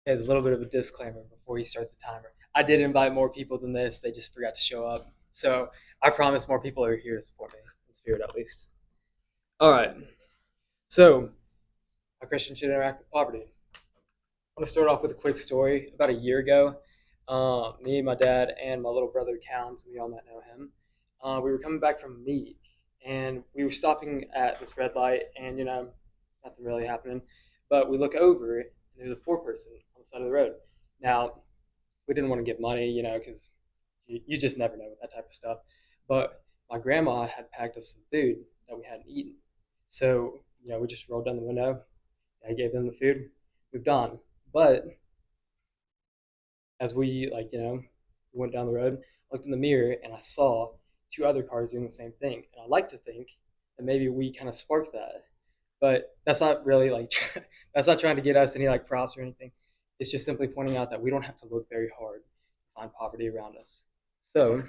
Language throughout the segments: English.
There's a little bit of a disclaimer before he starts the timer. I did invite more people than this. They just forgot to show up. So I promise more people are here to support me, in spirit at least. All right. So, how Christians should interact with poverty. I want to start off with a quick story. About a year ago, me, my dad, and my little brother, Callan, some of y'all might know him, we were coming back from meet, and we were stopping at this red light, and, nothing really happening. But we look over, and there's a poor person on the side of the road. Now, we didn't want to give money, because you just never know with that type of stuff. But my grandma had packed us some food that we hadn't eaten. So, we just rolled down the window. I gave them the food, moved on. But as we, went down the road, looked in the mirror, and I saw two other cars doing the same thing. And I like to think that maybe we kind of sparked that. But that's not really that's not trying to get us any props or anything. It's just simply pointing out that we don't have to look very hard to find poverty around us. So,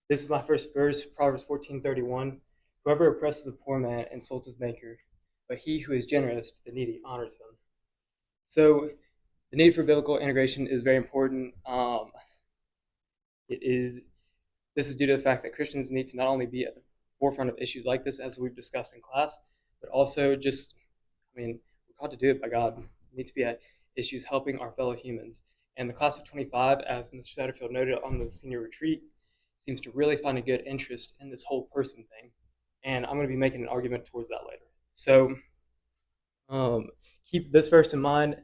this is my first verse, Proverbs 14:31. Whoever oppresses a poor man insults his maker, but he who is generous to the needy honors him. So, the need for biblical integration is very important. This is due to the fact that Christians need to not only be at the forefront of issues like this, as we've discussed in class, but also we're called to do it by God. We need to be at issues helping our fellow humans. And the class of 25, as Mr. Satterfield noted on the senior retreat, seems to really find a good interest in this whole person thing. And I'm going to be making an argument towards that later. So keep this verse in mind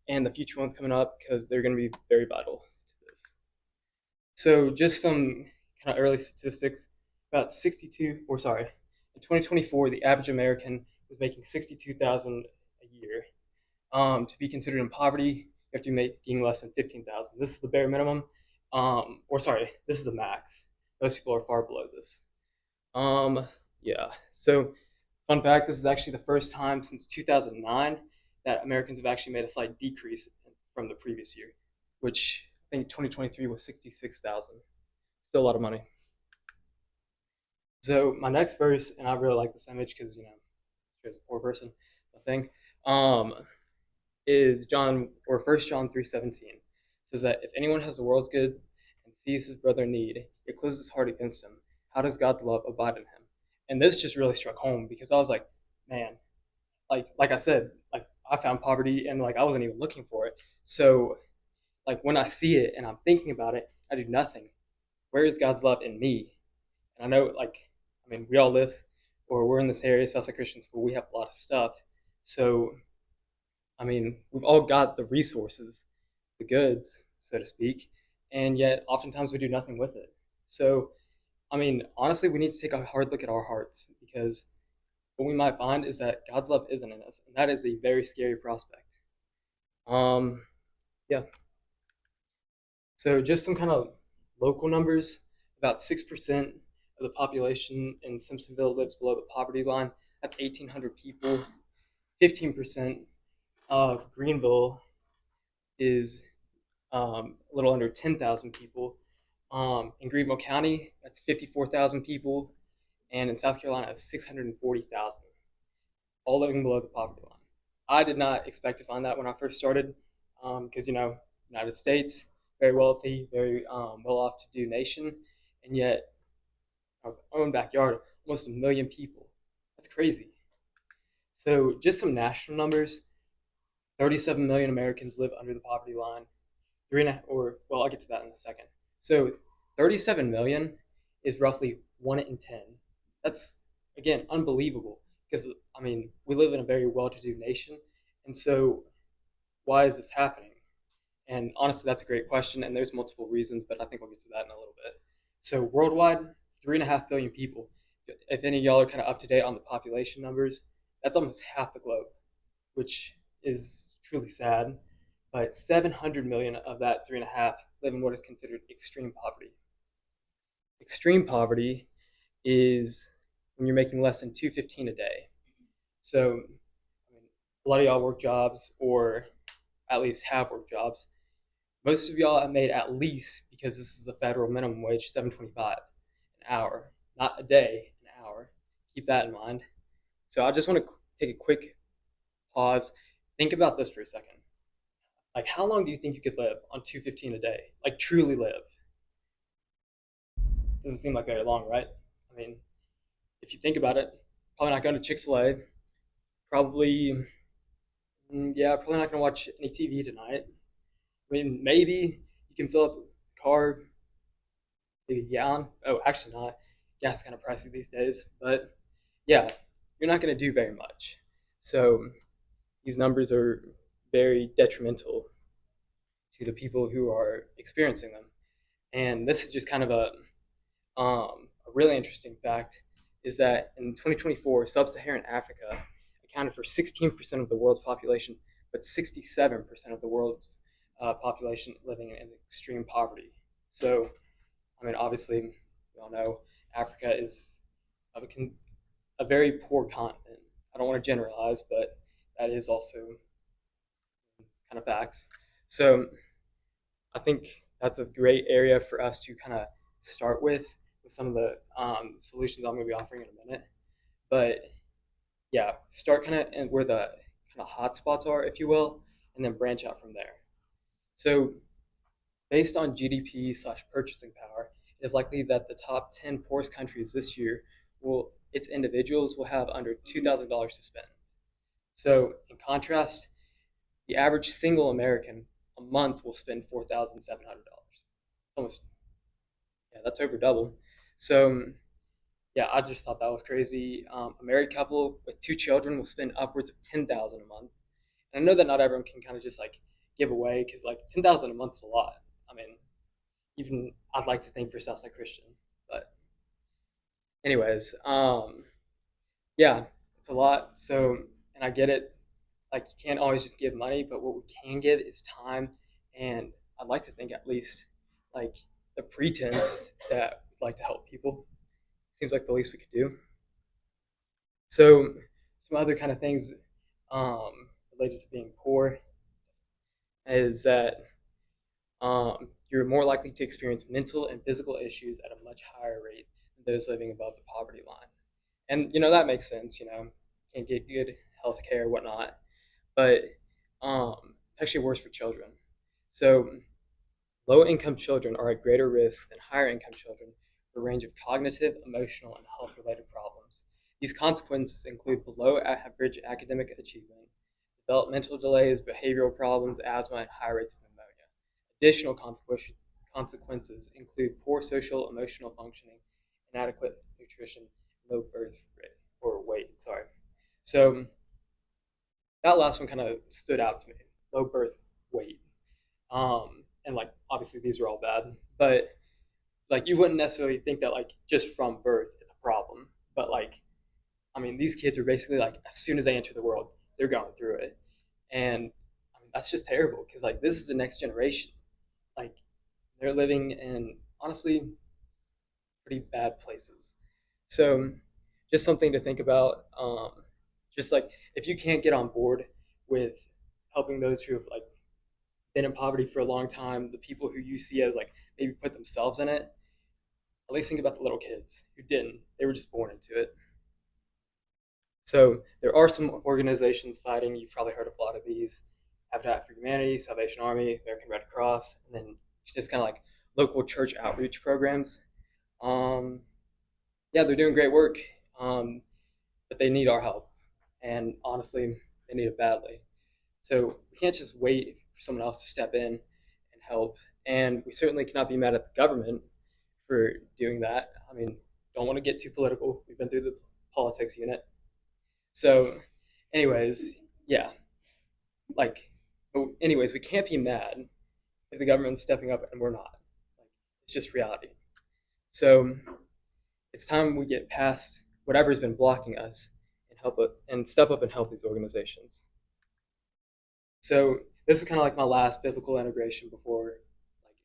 and the future ones coming up because they're going to be very vital to this. So just some kind of early statistics. In 2024, the average American was making $62,000 a year. To be considered in poverty, you have to be making less than $15,000. This is the bare minimum. This is the max. Most people are far below this. So, fun fact: this is actually the first time since 2009 that Americans have actually made a slight decrease from the previous year, which I think 2023 was 66,000. Still a lot of money. So my next verse, and I really like this image because she's a poor person, I think, is First John 3:17. It says that if anyone has the world's good and sees his brother in need, yet closes his heart against him, how does God's love abide in him? And this just really struck home because I was like, man, like I said, I found poverty and I wasn't even looking for it. So when I see it and I'm thinking about it, I do nothing. Where is God's love in me? And I know we all live or we're in this area, Southside Christian School, we have a lot of stuff. So we've all got the resources, the goods, so to speak, and yet oftentimes we do nothing with it. So, honestly, we need to take a hard look at our hearts because what we might find is that God's love isn't in us, and that is a very scary prospect. Yeah. So just some kind of local numbers. About 6% of the population in Simpsonville lives below the poverty line. That's 1,800 people. 15% of Greenville is a little under 10,000 people. In Greenville County, that's 54,000 people. And in South Carolina, it's 640,000, all living below the poverty line. I did not expect to find that when I first started because, United States, very wealthy, very well-off to do nation. And yet, our own backyard, almost 1 million people. That's crazy. So just some national numbers. 37 million Americans live under the poverty line. I'll get to that in a second. So 37 million is roughly 1 in 10. That's, again, unbelievable because, we live in a very well-to-do nation. And so why is this happening? And honestly, that's a great question, and there's multiple reasons, but I think we'll get to that in a little bit. So worldwide, 3.5 billion people. If any of y'all are kind of up to date on the population numbers, that's almost half the globe, which is truly sad. But 700 million of that 3.5 live in what is considered extreme poverty. Extreme poverty is when you're making less than $2.15 a day. So a lot of y'all work jobs, or at least have work jobs. Most of y'all have made at least, because this is the federal minimum wage, $7.25 an hour, not a day, an hour. Keep that in mind. So I just want to take a quick pause Think about this for a second. Like, how long do you think you could live on 215 a day? Like, truly live? Doesn't seem like very long, right? I mean, if you think about it, probably not going to Chick-fil-A. Probably, yeah, probably not going to watch any TV tonight. I mean, maybe you can fill up a car, maybe a gallon. Oh, actually not. Gas is kind of pricey these days. But yeah, you're not going to do very much. So these numbers are very detrimental to the people who are experiencing them. And this is just kind of a really interesting fact is that in 2024, sub-Saharan Africa accounted for 16% of the world's population, but 67% of the world's population living in extreme poverty. So, I mean, obviously, we all know Africa is a very poor continent. I don't want to generalize, but that is also kind of facts. So, I think that's a great area for us to kind of start with some of the solutions I'm going to be offering in a minute. But yeah, start kind of where the kind of hot spots are, if you will, and then branch out from there. So, based on GDP slash purchasing power, it is likely that the top 10 poorest countries this year its individuals will have under $2,000 to spend. So, in contrast, the average single American a month will spend $4,700. Almost, yeah, that's over double. So, yeah, I just thought that was crazy. A married couple with two children will spend upwards of 10,000 a month. And I know that not everyone can kind of just like give away because like 10,000 a month is a lot. I mean, even I'd like to think for Southside Christian, but anyways, yeah, it's a lot. So, and I get it. Like you can't always just give money, but what we can give is time. And I'd like to think at least like the pretense that we'd like to help people seems like the least we could do. So, some other kind of things related to being poor is that you're more likely to experience mental and physical issues at a much higher rate than those living above the poverty line. And that makes sense. Can't get good health care, whatnot. But it's actually worse for children. So low-income children are at greater risk than higher-income children for a range of cognitive, emotional, and health-related problems. These consequences include below-average academic achievement, developmental delays, behavioral problems, asthma, and high rates of pneumonia. Additional consequences include poor social emotional functioning, inadequate nutrition, low birth rate or weight. Sorry. So that last one kind of stood out to me. Low birth weight. And like obviously these are all bad, but like you wouldn't necessarily think that like just from birth it's a problem. But like I mean these kids are basically like as soon as they enter the world, they're going through it. And I mean that's just terrible because like this is the next generation. Like they're living in honestly pretty bad places. So just something to think about. Just like if you can't get on board with helping those who have like been in poverty for a long time, the people who you see as like maybe put themselves in it, at least think about the little kids who didn't. They were just born into it. So there are some organizations fighting. You've probably heard of a lot of these: Habitat for Humanity, Salvation Army, American Red Cross, and then just kind of like local church outreach programs. Um, yeah, they're doing great work, but they need our help, and honestly, they need it badly. So we can't just wait for someone else to step in and help, and we certainly cannot be mad at the government for doing that. I mean, don't want to get too political. We've been through the politics unit. So, anyways, yeah, like, but anyways, we can't be mad if the government's stepping up and we're not. Like, it's just reality. So, it's time we get past whatever's been blocking us and help it and step up and help these organizations. So, this is kind of like my last biblical integration before like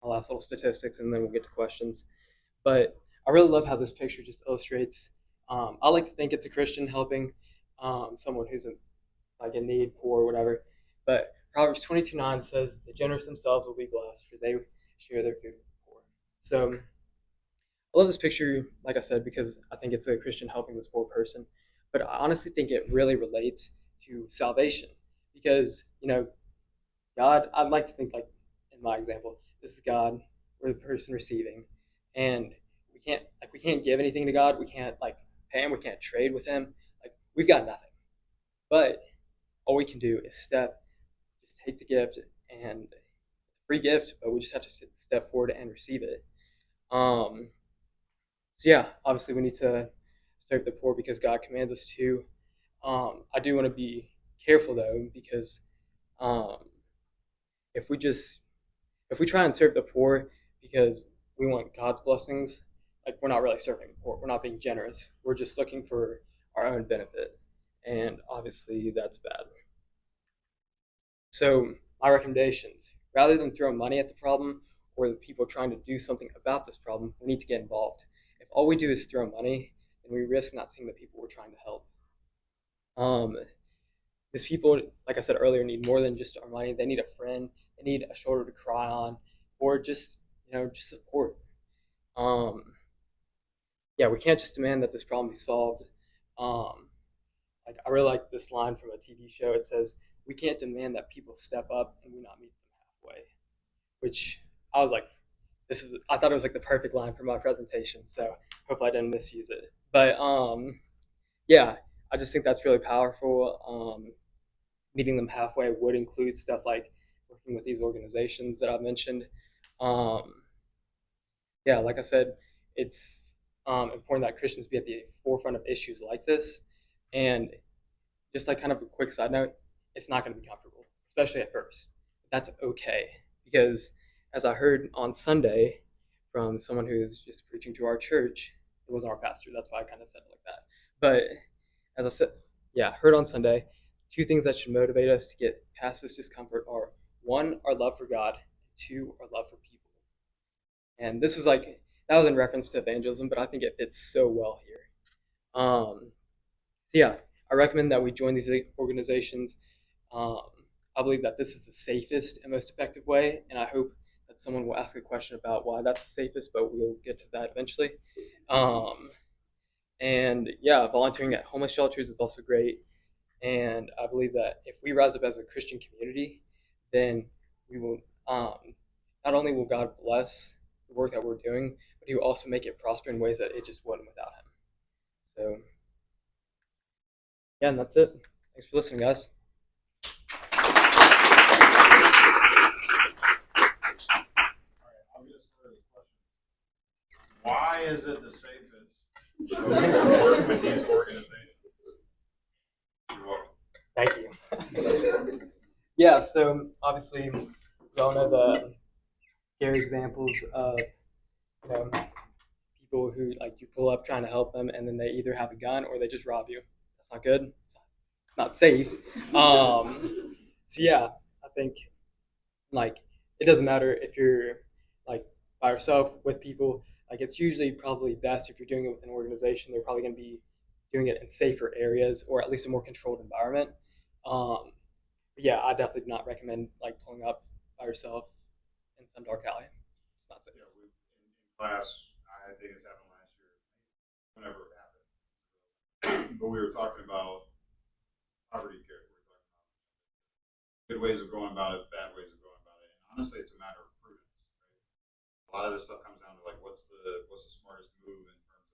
my last little statistics, and then we'll get to questions. But I really love how this picture just illustrates. I like to think it's a Christian helping someone who's like in need, poor, whatever. But Proverbs 22:9 says, "The generous themselves will be blessed, for they share their food with the poor." So I love this picture, like I said, because I think it's a Christian helping this poor person. But I honestly think it really relates to salvation. because God, I'd like to think like in my example, this is God, we're the person receiving, and we can't give anything to God. We can't like pay him. We can't trade with him. Like we've got nothing. But all we can do is just take the gift, and it's a free gift, but we just have to step forward and receive it. Um, so yeah, obviously we need to serve the poor because God commands us to. I do want to be careful though because um, if we just if we try and serve the poor because we want God's blessings, like we're not really serving the poor. We're not being generous. We're just looking for our own benefit, and obviously that's bad. So my recommendations: rather than throw money at the problem or the people trying to do something about this problem, we need to get involved. If all we do is throw money, then we risk not seeing the people we're trying to help. Um, these people, like I said earlier, need more than just our money. They need a friend. They need a shoulder to cry on, or just support. Um, yeah, we can't just demand that this problem be solved. Um, like I really like this line from a TV show. It says, "We can't demand that people step up and we not meet them halfway." Which I was like, I thought it was like the perfect line for my presentation. So hopefully I didn't misuse it. But yeah, I just think that's really powerful. Meeting them halfway would include stuff like working with these organizations that I've mentioned. Um, yeah, like I said, it's important that Christians be at the forefront of issues like this. And just like kind of a quick side note, it's not going to be comfortable, especially at first. That's okay because as I heard on Sunday from someone who's just preaching to our church, it wasn't our pastor. That's why I kind of said it like that. But as I said, yeah, heard on Sunday, two things that should motivate us to get past this discomfort are one, our love for God, and two, our love for people. And this was like that was in reference to evangelism, but I think it fits so well here. So yeah, I recommend that we join these organizations. Um, I believe that this is the safest and most effective way, and I hope that someone will ask a question about why that's the safest, but we'll get to that eventually. Um, and yeah, volunteering at homeless shelters is also great. And I believe that if we rise up as a Christian community, then we will not only will God bless the work that we're doing, but He will also make it prosper in ways that it just wouldn't without Him. So yeah, and that's it. Thanks for listening, guys. Why is it the safest to work with these organizations? You're welcome. Thank you. Yeah, so obviously we all know the scary examples of people who like you pull up trying to help them and then they either have a gun or they just rob you. That's not good. It's not safe. So yeah, I think like it doesn't matter if you're like by yourself with people. Like it's usually probably best if you're doing it with an organization. They're probably going to be doing it in safer areas or at least a more controlled environment. Um, but yeah, I definitely do not recommend like pulling up by yourself in some dark alley. It's not safe. Yeah, in class, I think this happened last year, whenever it happened. But we were talking about poverty care. We were talking about good ways of going about it, bad ways of going about it. And honestly, it's a matter of prudence. Right? A lot of this stuff comes down to like what's the smartest move in terms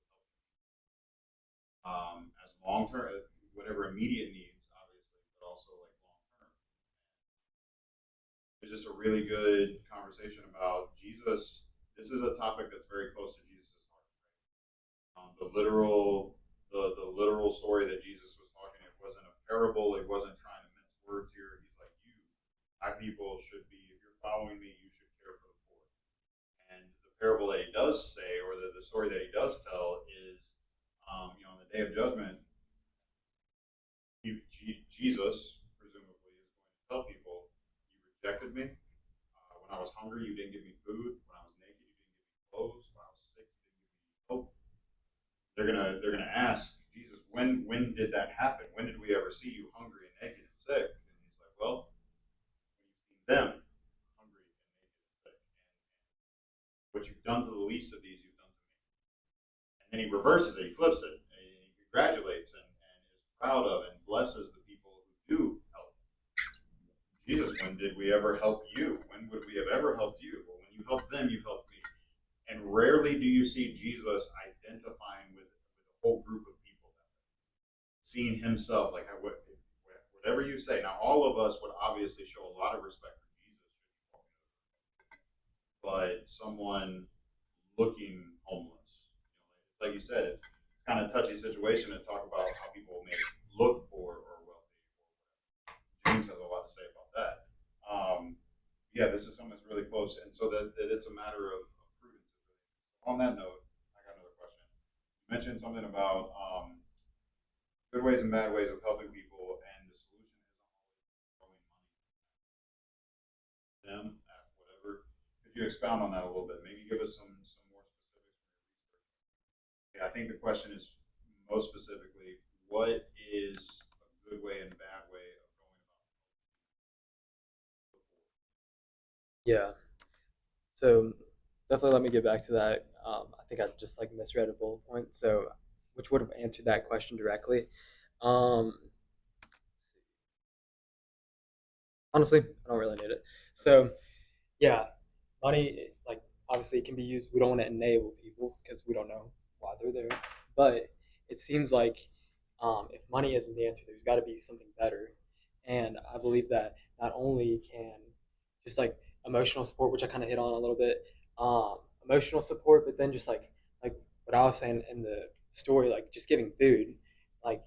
of as long term, whatever immediate needs, obviously, but also like long term. It's just a really good conversation about Jesus. This is a topic that's very close to Jesus' heart. The literal story that Jesus was talking. It wasn't a parable. It wasn't trying to mince words here. He's like, my people should be. If you're following me, you should care for the poor. And the parable that he does say, or the story that he does tell, is, on the day of judgment, Jesus presumably is going to tell people, you rejected me. When I was hungry, you didn't give me food. When I was naked, you didn't give me clothes. When I was sick, you didn't give me hope. They're gonna ask Jesus, when did that happen? When did we ever see you hungry and naked and sick? And he's like, well, when you've seen them hungry and naked and sick, and what you've done to the least of these, you've done to me. And then he reverses it, he flips it, and he congratulates and is proud of and blesses the people who do help. Jesus, when did we ever help you? When would we have ever helped you? Well, when you help them, you've helped me. And rarely do you see Jesus identifying with a whole group of people, seeing himself like whatever you say. Now, all of us would obviously show a lot of respect for Jesus, but someone looking homeless, like you said, it's kind of a touchy situation to talk about how people may look poor or wealthy. James has a lot to say about that. Yeah, this is something that's really close, and so that it's a matter of prudence. On that note, I got another question. You mentioned something about good ways and bad ways of helping people, and the solution isn't always throwing money at them at whatever. Could you expound on that a little bit? Maybe give us some more specifics. Yeah, I think the question is most specifically, what is a good way and bad way of going Yeah. So definitely let me get back to that. I think I just like misread a bullet point. So which would have answered that question directly. Um, Honestly, I don't really need it. So yeah, money like obviously it can be used. We don't want to enable people because we don't know why they're there. But it seems like if money isn't the answer, there's got to be something better. And I believe that not only can just like emotional support, which I kind of hit on a little bit, emotional support, but then just like what I was saying in the story, like just giving food, like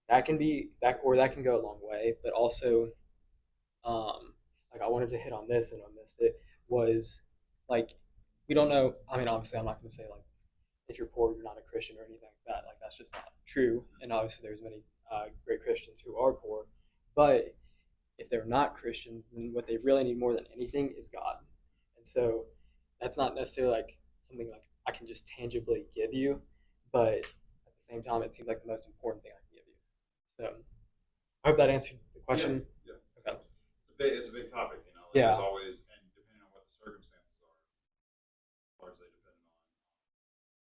that can be that or that can go a long way. But also like I wanted to hit on this and I missed it was like we don't know. I mean, obviously, I'm not going to say like if you're poor, you're not a Christian or anything like that. Like that's just not true. And obviously, there's many great Christians who are poor, but if they're not Christians, then what they really need more than anything is God. And so that's not necessarily like something like I can just tangibly give you, but at the same time, it seems like the most important thing I can give you. So I hope that answered the about? Yeah, question. yeah. Okay. It's a big topic, Like there's Yeah. always, and depending on what the circumstances are, largely depending on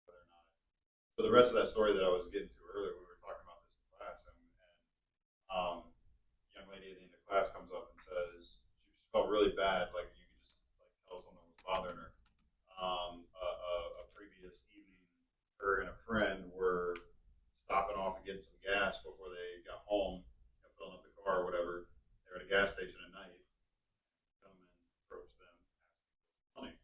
whether or not. So the rest of that story that I was getting to earlier, we were talking about this in class, and young lady at the end of class comes up and says she felt really bad, like you could just like tell something was bothering her. A previous evening, her and a friend were stopping off to get some gas before they got home, filling up the car or whatever. They were at a gas station at night. Come and approach them, ask for money.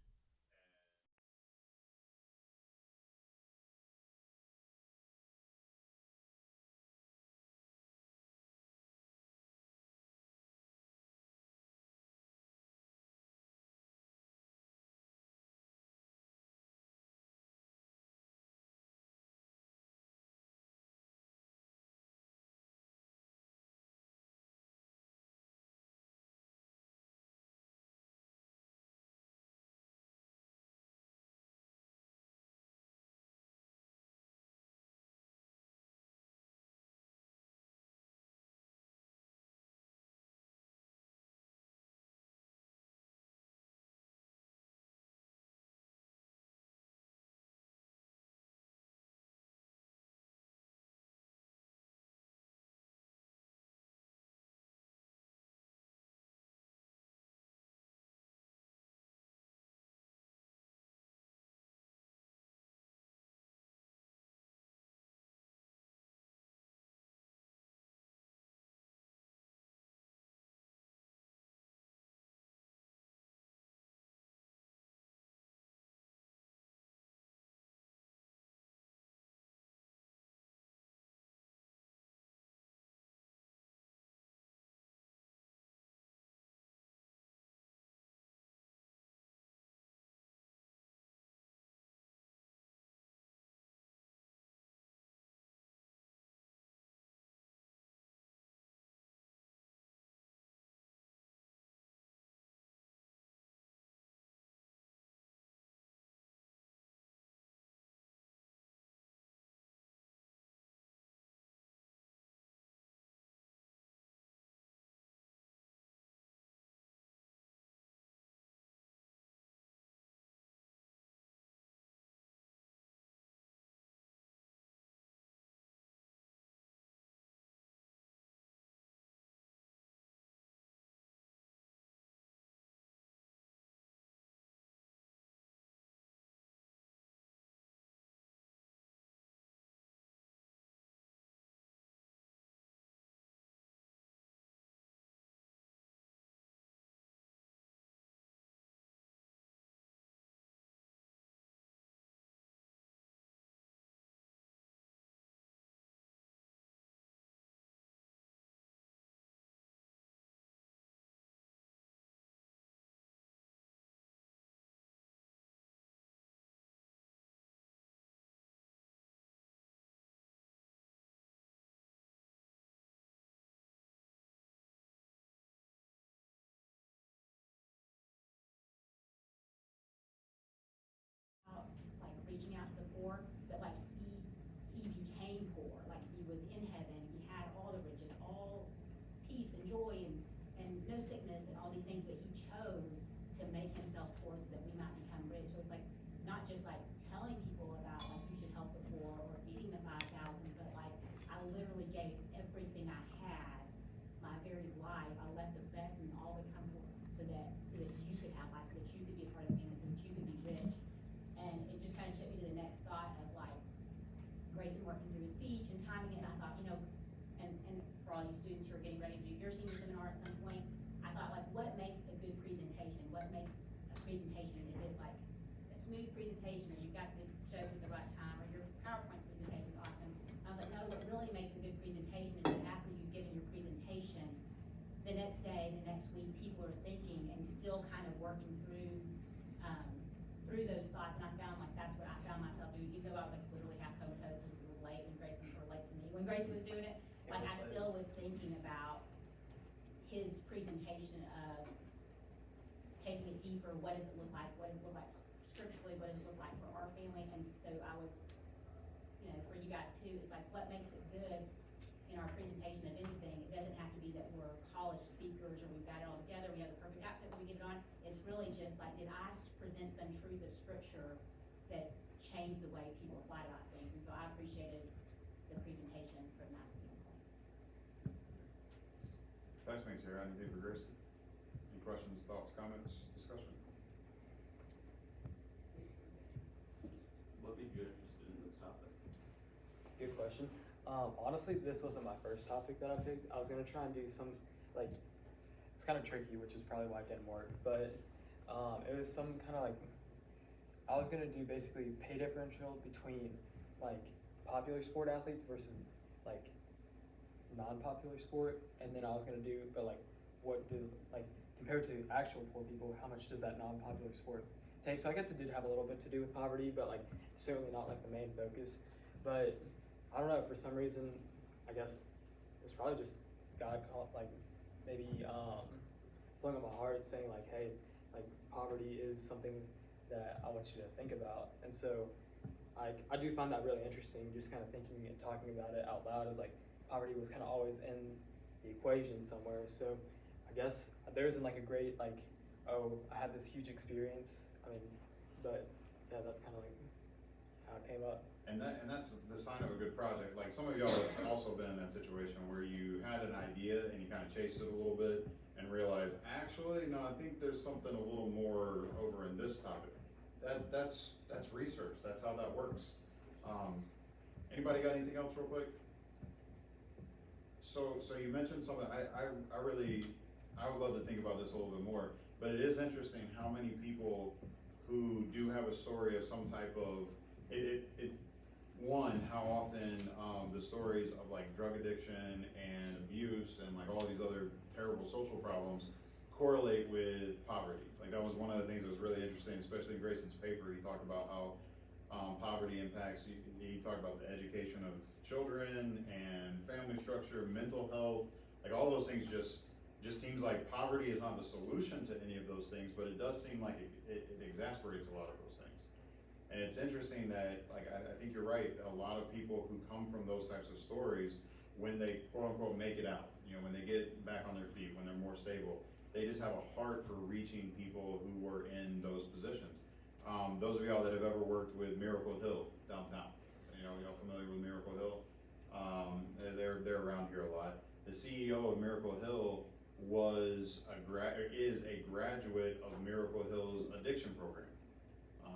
no sickness and all these things, but he chose to make himself poor so that we might become rich. So it's like not just like telling people about like you should help the poor or feeding the 5,000, but like I literally gave everything I had, my very life. I left the best and all the comfort so that you could have life, so that you could be a part of the family, so that you could be rich. And it just kind of took me to the next thought of like Grayson working through his speech and timing it. And I thought, and for all you students who are getting ready to do your senior seminar at some point, I thought like, what makes a good presentation? What makes a presentation? Is it like a smooth presentation, or you've got the jokes at the right time, or your PowerPoint presentation is awesome? I was like, no, what really makes a good presentation is that after you've given your presentation, the next day, the next week, people are thinking and still kind of working through those thoughts. And I found like that's what I found myself doing, even though I was like literally half comatose because it was late when Grayson, or late to me when Grayson was doing it. Like I still was thinking about his presentation of taking it deeper. What does it look like? What does it look like scripturally? What does it look like for our family? And so I was, for you guys too, it's like what makes it good in our presentation of anything. It doesn't have to be that we're polished speakers or we've got it all together, we have the perfect outfit when we get it on. It's really just like, did I present some truth of scripture that changed the way people apply about things? And so I appreciated the presentation from that standpoint. Classmates here, anything for Grayson? Any questions, thoughts, comments, discussion? What made you interested in this topic? Good question. Honestly, this wasn't my first topic that I picked. I was gonna try and do some, like, it's kind of tricky, which is probably why it didn't work, but it was some kind of like, I was gonna do basically pay differential between like popular sport athletes versus like non-popular sport, and then I was gonna do, but like, what do, like, compared to actual poor people, how much does that non-popular sport take? So I guess it did have a little bit to do with poverty, but like certainly not like the main focus. But I don't know, for some reason, I guess it's probably just God called, like maybe pulling on my heart, saying like, hey, like poverty is something that I want you to think about. And so I do find that really interesting, just kind of thinking and talking about it out loud, is like poverty was kind of always in the equation somewhere. So I guess there isn't like a great like, oh, I had this huge experience. I mean, but yeah, that's kind of like how it came up. And that's the sign of a good project. Like some of y'all have also been in that situation where you had an idea and you kind of chased it a little bit and realized, actually, no, I think there's something a little more over in this topic. That's research. That's how that works. Anybody got anything else real quick? So you mentioned something. I would love to think about this a little bit more, but it is interesting how many people who do have a story of some type of how often the stories of like drug addiction and abuse and like all these other terrible social problems correlate with poverty. Like that was one of the things that was really interesting, especially in Grayson's paper. He talked about how poverty impacts, he talked about the education of children and family structure, mental health, like all those things just seems like poverty is not the solution to any of those things, but it does seem like it exasperates a lot of those things. And it's interesting that, like, I think you're right, a lot of people who come from those types of stories, when they quote unquote make it out, when they get back on their feet, when they're more stable, they just have a heart for reaching people who were in those positions. Those of y'all that have ever worked with Miracle Hill downtown, y'all familiar with Miracle Hill? They're around here a lot. The CEO of Miracle Hill is a graduate of Miracle Hill's addiction program.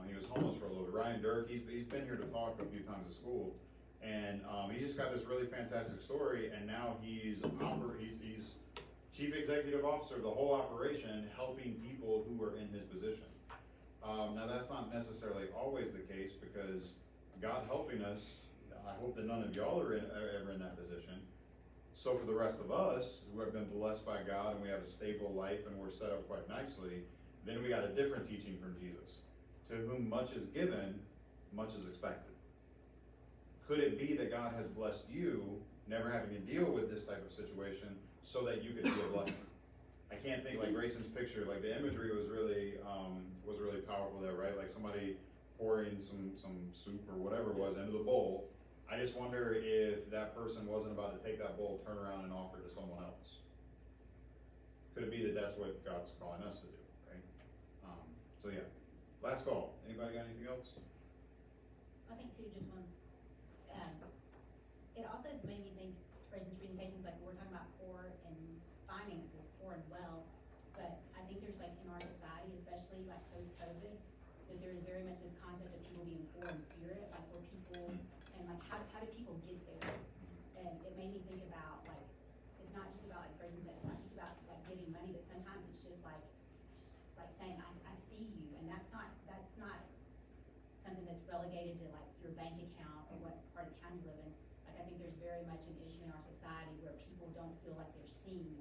He was homeless for a little bit. Ryan Dirk, he's been here to talk a few times at school, and he just got this really fantastic story. And now he's chief executive officer of the whole operation, helping people who are in his position. Now that's not necessarily always the case, because God helping us, I hope that none of y'all are ever in that position. So for the rest of us who have been blessed by God and we have a stable life and we're set up quite nicely, then we got a different teaching from Jesus. To whom much is given, much is expected. Could it be that God has blessed you, never having to deal with this type of situation, so that you could be a blessing? I can't think, like Grayson's picture, like the imagery was really powerful there, right? Like somebody pouring some soup or whatever it was into the bowl. I just wonder if that person wasn't about to take that bowl, turn around and offer it to someone else. Could it be that that's what God's calling us to do, right? So yeah, last call. Anybody got anything else? I think too, just one, it also made me think, Grayson's presentations, like we're talking about poor and finances, poor and wealth, but I think there's like in our society, especially like post-COVID, that there is very much this concept of people being poor in spirit, like where people, and like how do people get there? And it made me think about like, it's not just about, like Grayson said, it's not just about like giving money, but sometimes it's just like saying, I see you, and that's not something that's relegated to like your bank account or what part of town you live in. Like I think there's very much an issue in our society where people don't feel like they're seen,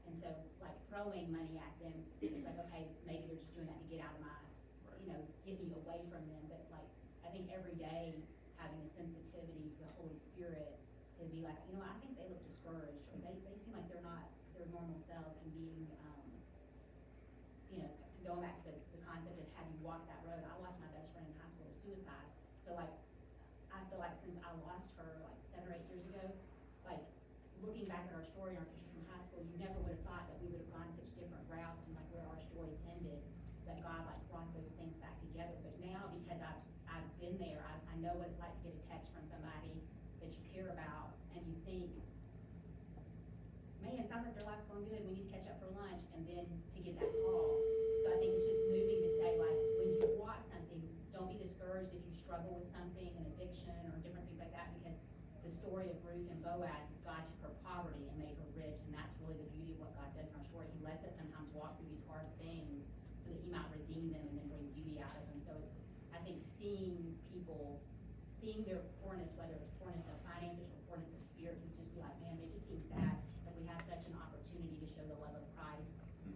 and so like throwing money at them, it's like, okay, maybe they're just doing that to get out of my, get me away from them. But like I think every day having a sensitivity to the Holy Spirit to be like, I think they look discouraged, or they seem like they're not their normal selves, and being going back to the concept of having walked that road. I lost my best friend in high school to suicide. So like, I feel like since I lost her like 7 or 8 years ago, like looking back at our story, our pictures from high school, you never would have thought that we would have gone such different routes, and like where our stories ended, that God like brought those things back together. But now, because I've been there, I know what it's like to get a text from somebody that you care about, and you think, man, it sounds like their life's going good, we need to catch up for lunch, and then to get that call. So I think it's just moving to say, like, when you watch something, don't be discouraged if you struggle with something, an addiction or different things like that, because the story of Ruth and Boaz is God took her poverty and made her rich, and that's really the beauty of what God does in our story. He lets us sometimes walk through these hard things so that He might redeem them and then bring beauty out of them. So it's, I think, seeing people, seeing their poorness, whether it's poorness of finances or poorness of spirit, to just be like, man, they just seem sad, that we have such an opportunity to show the love of Christ.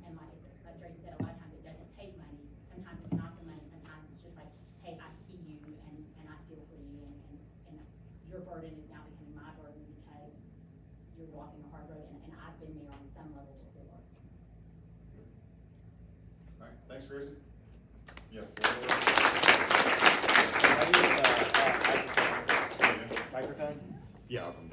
And like Grayson said, a lot of times it doesn't take money. Sometimes it's not the money. Sometimes it's just like, hey, I see you and I feel for you, and your burden is now becoming my burden because you're walking a hard road, and I've been there on some level before. All right, thanks, Grayson. Yeah. Microphone? Yeah, I'll come